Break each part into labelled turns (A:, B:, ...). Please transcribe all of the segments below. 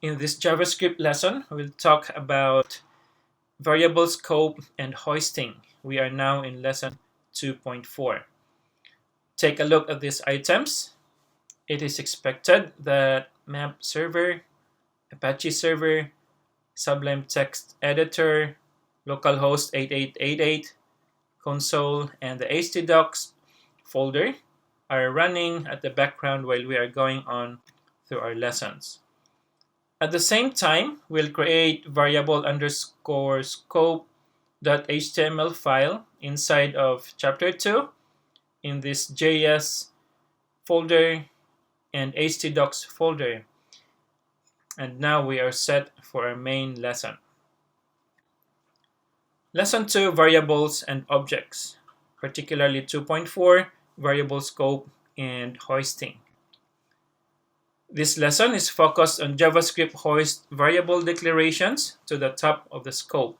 A: In this JavaScript lesson, we'll talk about variable scope and hoisting. We are now in lesson 2.4. Take a look at these items. It is expected that map server, Apache server, Sublime Text Editor, localhost 8888, console, and the htdocs folder are running at the background while we are going on through our lessons. At the same time, we'll create variable underscore scope.html file inside of chapter 2 in this JS folder and htdocs folder. And now we are set for our main lesson. Lesson 2, variables and objects, particularly 2.4, variable scope and hoisting. This lesson is focused on JavaScript hoist variable declarations to the top of the scope.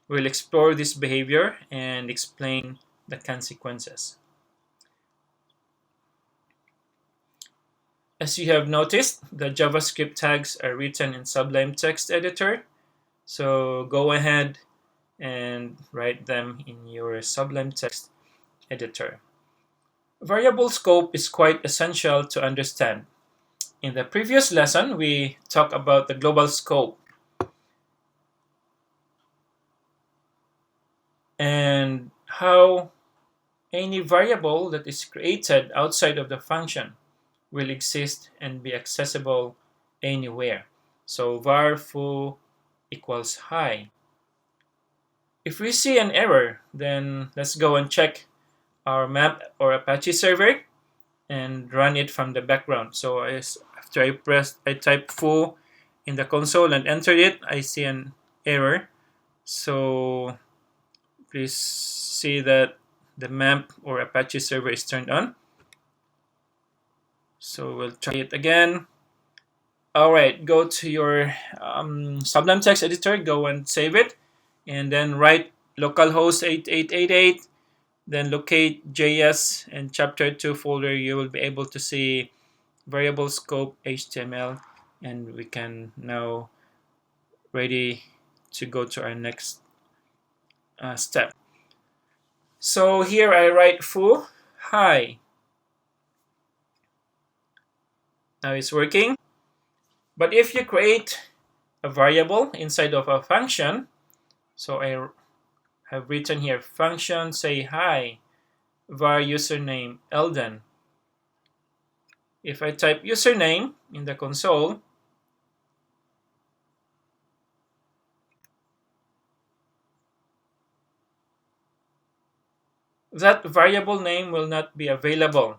A: We'll explore this behavior and explain the consequences. As you have noticed, the JavaScript tags are written in Sublime Text Editor. So go ahead and write them in your Sublime Text Editor. Variable scope is quite essential to understand. In the previous lesson, we talked about the global scope and how any variable that is created outside of the function will exist and be accessible anywhere. So var foo equals hi. If we see an error, then let's go and check our map or Apache server and run it from the background. So after I type foo in the console and entered it, I see an error. So please see that the map or Apache server is turned on. So we'll try it again. All right, go to your Sublime Text Editor, go and save it, and then write localhost 8888. Then locate JS and chapter 2 folder. You will be able to see variable scope HTML, and we can now ready to go to our next step. So here I write foo hi. Now it's working. But if you create a variable inside of a function, so I have written here function say hi var username Eldon. If I type username in the console, that variable name will not be available,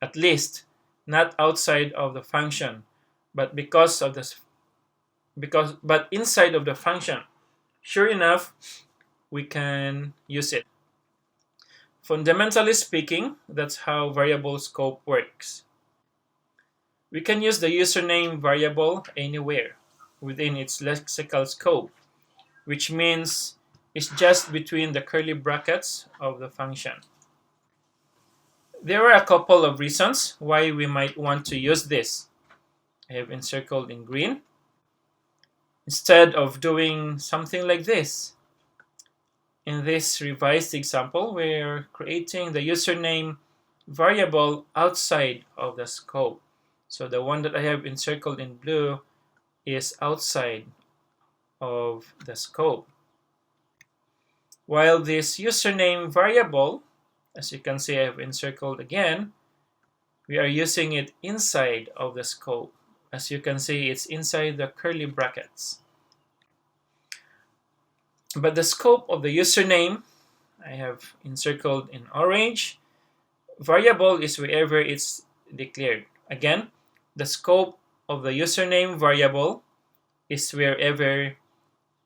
A: at least not outside of the function, but but inside of the function, sure enough, we can use it. Fundamentally speaking, that's how variable scope works. We can use the username variable anywhere within its lexical scope, which means it's just between the curly brackets of the function. There are a couple of reasons why we might want to use this. I have encircled in green. Instead of doing something like this. In this revised example, we're creating the username variable outside of the scope. So the one that I have encircled in blue is outside of the scope. While this username variable, as you can see I have encircled again, we are using it inside of the scope. As you can see, it's inside the curly brackets. But the scope of the username, I have encircled in orange. Variable is wherever it's declared. Again, the scope of the username variable is wherever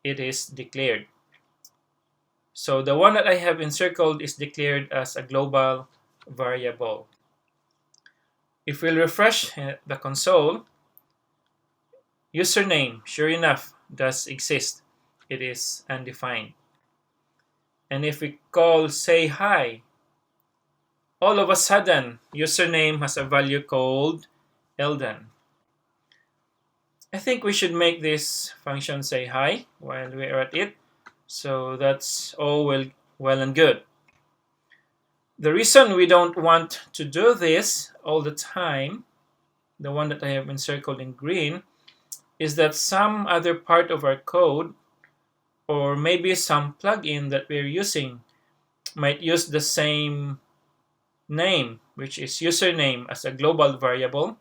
A: it is declared. So the one that I have encircled is declared as a global variable. If we'll refresh the console, username, sure enough, does exist. It is undefined. And if we call say hi, all of a sudden, username has a value called Eldon. I think we should make this function say hi while we are at it. So that's all well and good. The reason we don't want to do this all the time, the one that I have encircled in green, is that some other part of our code, or maybe some plugin that we're using, might use the same name, which is username, as a global variable,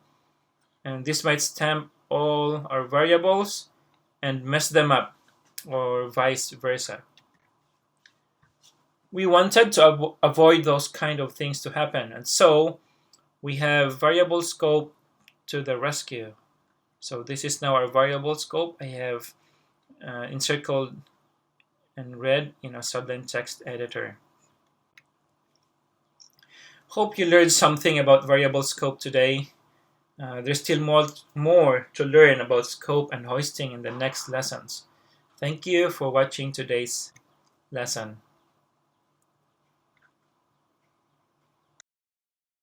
A: and this might stamp all our variables and mess them up, or vice versa. We wanted to avoid those kind of things to happen, and so we have variable scope to the rescue. So this is now our variable scope. I have encircled in red in a Sublime text editor. Hope you learned something about variable scope today. There's still more to learn about scope and hoisting in the next lessons. Thank you for watching today's lesson.